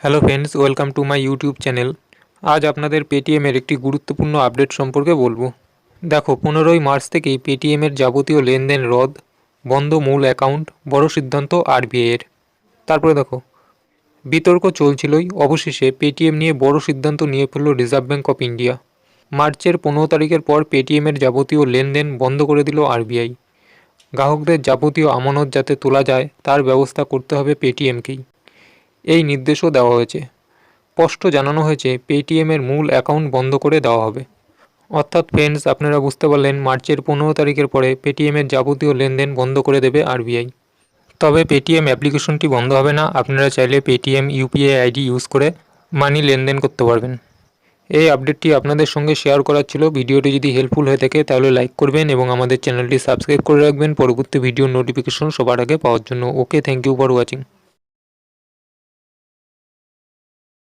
Hello friends, welcome to my YouTube channel. আজ আপনাদের পেটিএমের একটি গুরুত্বপূর্ণ আপডেট সম্পর্কে বলবো। দেখো, 15ই মার্চ থেকেই পেটিএমের যাবতীয় লেনদেন রদ, বন্ধ মূল অ্যাকাউন্ট, বড় সিদ্ধান্ত আরবিআইয়ের। তারপরে দেখো, বিতর্ক চলছিলই, অবশেষে পেটিএম নিয়ে বড় সিদ্ধান্ত নিয়ে ফেলল রিজার্ভ ব্যাঙ্ক অফ ইন্ডিয়া। মার্চের 15 তারিখের পর পেটিএমের যাবতীয় লেনদেন বন্ধ করে দিল আরবিআই। গ্রাহকদের যাবতীয় আমানত যাতে তোলা যায় তার ব্যবস্থা করতে হবে পেটিএমকেই, এই নির্দেশও দেওয়া হয়েছে। স্পষ্ট জানানো হয়েছে পেটিএমের মূল অ্যাকাউন্ট বন্ধ করে দেওয়া হবে। অর্থাৎ ফ্রেন্ডস, আপনারা বুঝতে পারলেন, মার্চের 15 তারিখের পরে পেটিএমের যাবতীয় লেনদেন বন্ধ করে দেবে আরবিআই। তবে পেটিএম অ্যাপ্লিকেশনটি বন্ধ হবে না, আপনারা চাইলে পেটিএম ইউপিআই আইডি ইউজ করে মানি লেনদেন করতে পারবেন। এই আপডেটটি আপনাদের সঙ্গে শেয়ার করার ছিল। ভিডিওটি যদি হেল্পফুল হয়ে থাকে তাহলে লাইক করবেন এবং আমাদের চ্যানেলটি সাবস্ক্রাইব করে রাখবেন পরবর্তী ভিডিওর নোটিফিকেশন সবার আগে পাওয়ার জন্য। ওকে, থ্যাংক ইউ ফর ওয়াচিং।